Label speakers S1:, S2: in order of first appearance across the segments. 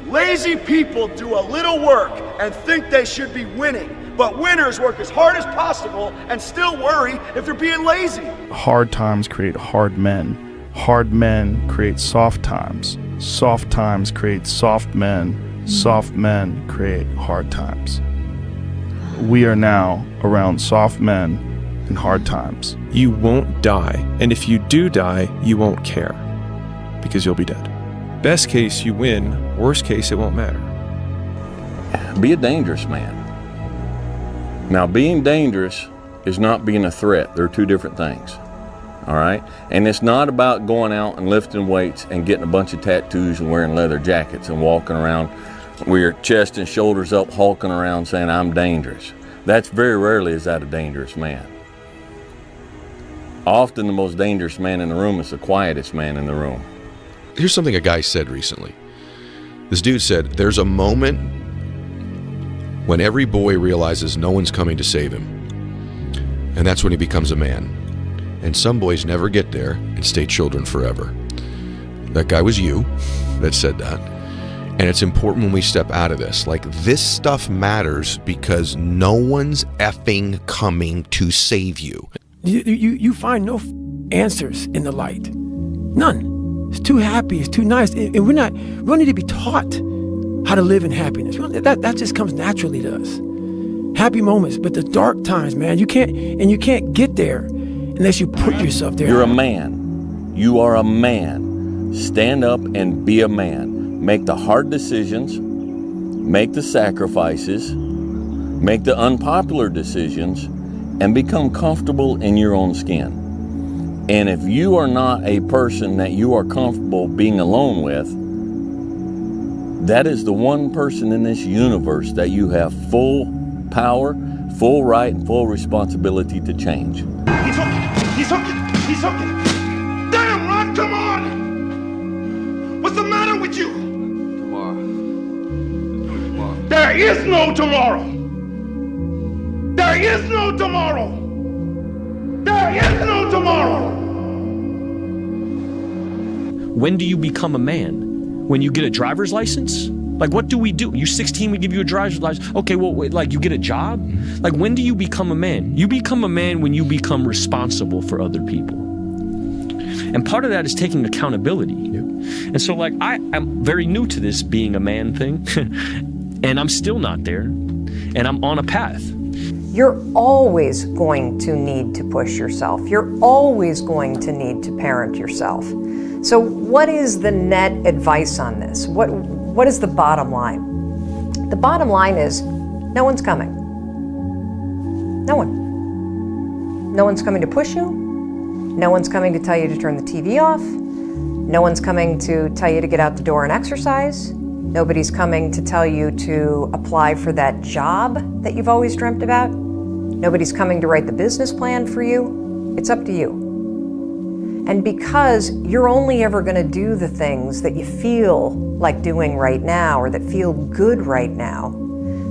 S1: Lazy people do a little work and think they should be winning, but winners work as hard as possible and still worry if they're being lazy.
S2: Hard times create hard men. Hard men create soft times. Soft times create soft men. Soft men create hard times. We are now around soft men in hard times.
S3: You won't die, and if you do die, you won't care, because you'll be dead. Best case, you win. Worst case, it won't matter.
S4: Be a dangerous man. Now, being dangerous is not being a threat. They're two different things, all right? And it's not about going out and lifting weights and getting a bunch of tattoos and wearing leather jackets and walking around with your chest and shoulders up, hulking around saying, I'm dangerous. That's very rarely is that a dangerous man. Often the most dangerous man in the room is the quietest man in the room.
S5: Here's something a guy said recently. This dude said, there's a moment when every boy realizes no one's coming to save him. And that's when he becomes a man. And some boys never get there and stay children forever. That guy was you that said that. And it's important when we step out of this. Like, this stuff matters because no one's effing coming to save you.
S6: You find no answers in the light. None. It's too happy. It's too nice. And we don't need to be taught how to live in happiness. That just comes naturally to us. Happy moments, but the dark times, man, you can't get there unless you put yourself there.
S4: You're a man. You are a man. Stand up and be a man. Make the hard decisions, make the sacrifices, make the unpopular decisions, and become comfortable in your own skin. And if you are not a person that you are comfortable being alone with, that is the one person in this universe that you have full power, full right, and full responsibility to change.
S1: He's hooking. Damn, Ron, come on! What's the matter with you? There is no tomorrow. There is no tomorrow. There is no tomorrow.
S7: When do you become a man? When you get a driver's license? Like, what do we do? You're 16, we give you a driver's license. Okay, well, wait, like, you get a job? Like, when do you become a man? You become a man when you become responsible for other people. And part of that is taking accountability. Yeah. And so, like, I'm very new to this being a man thing. And I'm still not there, and I'm on a path.
S8: You're always going to need to push yourself. You're always going to need to parent yourself. So what is the net advice on this? What is the bottom line? The bottom line is no one's coming. No one. No one's coming to push you. No one's coming to tell you to turn the TV off. No one's coming to tell you to get out the door and exercise. Nobody's coming to tell you to apply for that job that you've always dreamt about. Nobody's coming to write the business plan for you. It's up to you. And because you're only ever going to do the things that you feel like doing right now or that feel good right now,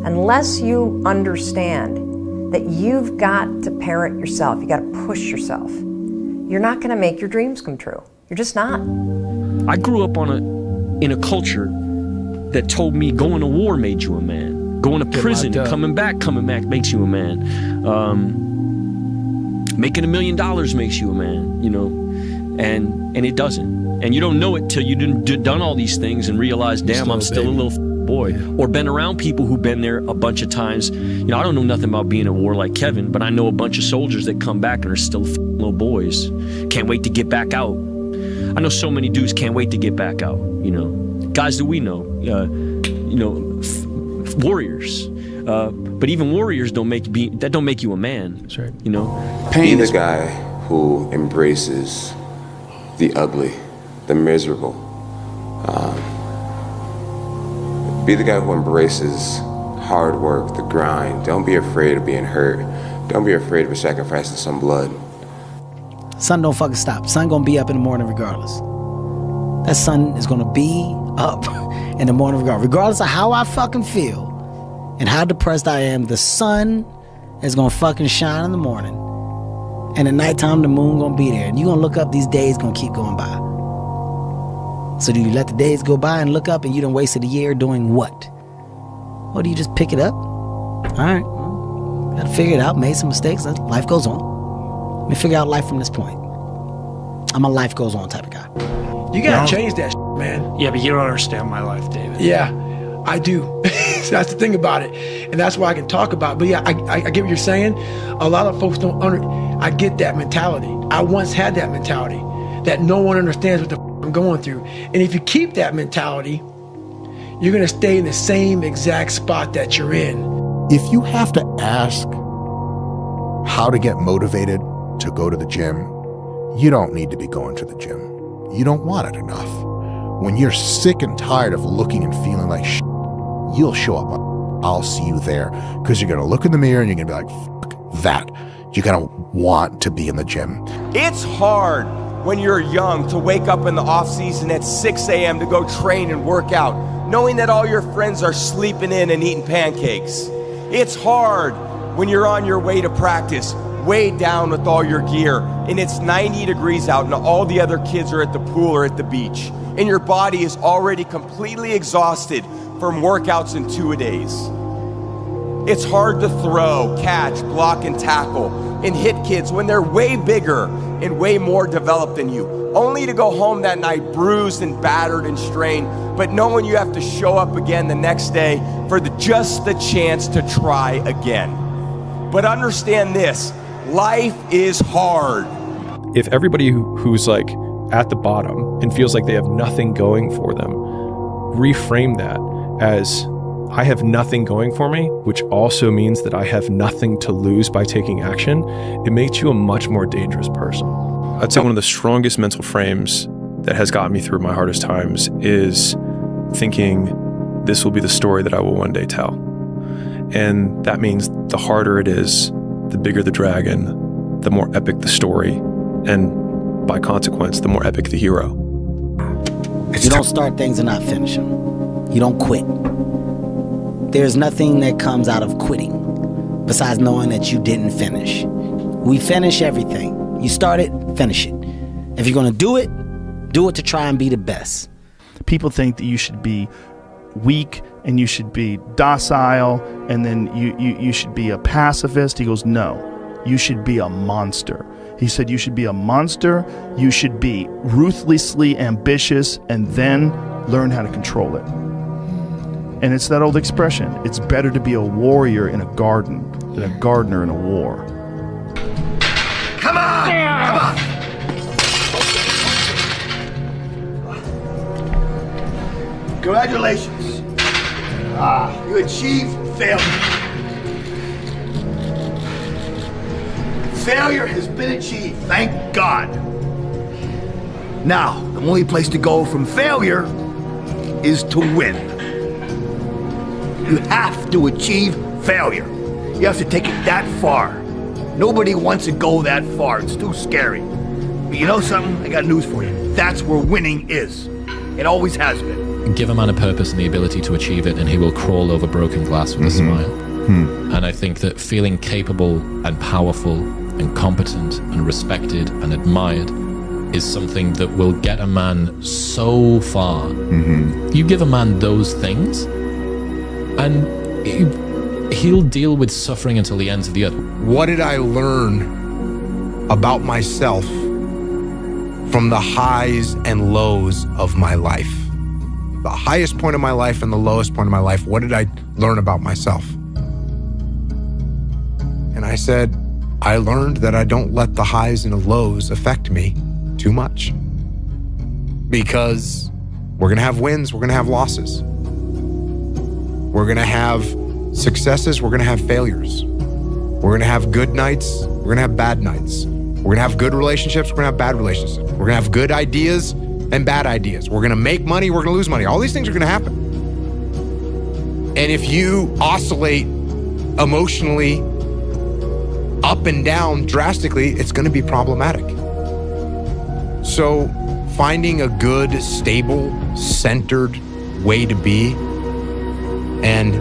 S8: unless you understand that you've got to parent yourself, you got to push yourself, you're not going to make your dreams come true. You're just not.
S7: I grew up in a culture that told me going to war made you a man. Going to prison and coming back makes you a man. Making $1 million makes you a man, you know, and it doesn't. And you don't know it till you've done all these things and realize, damn, I'm still a little boy. Yeah. Or been around people who've been there a bunch of times. You know, I don't know nothing about being at war like Kevin, but I know a bunch of soldiers that come back and are still little boys. Can't wait to get back out. I know so many dudes can't wait to get back out, you know. Guys that we know, warriors. But even warriors don't make you a man. That's right. You know,
S9: be the guy who embraces the ugly, the miserable. Be the guy who embraces hard work, the grind. Don't be afraid of being hurt. Don't be afraid of sacrificing some blood.
S10: Sun don't fucking stop. Sun gonna be up in the morning regardless. That sun is gonna be up in the morning regardless of how I fucking feel and how depressed I am. The sun is gonna fucking shine in the morning, and at nighttime the moon gonna be there, and you gonna look up, these days gonna keep going by. So do you let the days go by and look up and you done wasted a year doing what? Or do you just pick it up? All right, well, gotta figure it out, made some mistakes, life goes on. Let me figure out life from this point. I'm a life goes on type of guy.
S6: You gotta change that man.
S7: Yeah, but you don't understand my life, David.
S6: Yeah, I do. So that's the thing about it. And that's why I can talk about it. But yeah, I get what you're saying. A lot of folks don't I get that mentality. I once had that mentality that no one understands what the I'm going through. And if you keep that mentality, you're gonna stay in the same exact spot that you're in.
S11: If you have to ask how to get motivated to go to the gym, you don't need to be going to the gym. You don't want it enough. When you're sick and tired of looking and feeling like shit, you'll show up. I'll see you there. Because you're going to look in the mirror and you're going to be like, fuck that. You're going to want to be in the gym.
S12: It's hard when you're young to wake up in the off season at 6 a.m. to go train and work out, knowing that all your friends are sleeping in and eating pancakes. It's hard when you're on your way to practice, weighed down with all your gear, and it's 90 degrees out and all the other kids are at the pool or at the beach, and your body is already completely exhausted from workouts in 2-a-days. It's hard to throw, catch, block, and tackle, and hit kids when they're way bigger and way more developed than you, only to go home that night bruised and battered and strained, but knowing you have to show up again the next day for just the chance to try again. But understand this, life is hard.
S3: If everybody who's like at the bottom and feels like they have nothing going for them, reframe that as I have nothing going for me, which also means that I have nothing to lose by taking action, it makes you a much more dangerous person. I'd say one of the strongest mental frames that has gotten me through my hardest times is thinking this will be the story that I will one day tell. And that means the harder it is, the bigger the dragon, the more epic the story, and by consequence, the more epic the hero.
S10: You don't start things and not finish them. You don't quit. There's nothing that comes out of quitting besides knowing that you didn't finish. We finish everything. You start it, finish it. If you're going to do it to try and be the best.
S2: People think that you should be weak and you should be docile and then you should be a pacifist. He goes, no, you should be a monster. He said you should be a monster, you should be ruthlessly ambitious, and then learn how to control it. And it's that old expression, it's better to be a warrior in a garden than a gardener in a war.
S1: Come on! Come on! Congratulations. You achieved failure. Failure has been achieved, thank God. Now, the only place to go from failure is to win. You have to achieve failure. You have to take it that far. Nobody wants to go that far. It's too scary. But you know something? I got news for you. That's where winning is. It always has been.
S13: Give a man a purpose and the ability to achieve it, and he will crawl over broken glass with a smile. And I think that feeling capable and powerful and competent and respected and admired is something that will get a man so far. You give a man those things, and he'll deal with suffering until the ends of the earth.
S14: What did I learn about myself from the highs and lows of my life? The highest point of my life and the lowest point of my life, what did I learn about myself? And I said, I learned that I don't let the highs and the lows affect me too much. Because we're gonna have wins, we're gonna have losses. We're gonna have successes, we're gonna have failures. We're gonna have good nights, we're gonna have bad nights. We're gonna have good relationships, we're gonna have bad relationships. We're gonna have good ideas and bad ideas. We're gonna make money, we're gonna lose money. All these things are gonna happen. And if you oscillate emotionally up and down drastically, it's gonna be problematic. So finding a good, stable, centered way to be and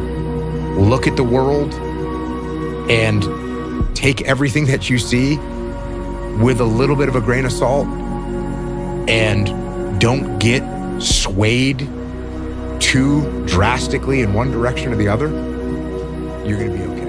S14: look at the world and take everything that you see with a little bit of a grain of salt and don't get swayed too drastically in one direction or the other, you're going to be okay.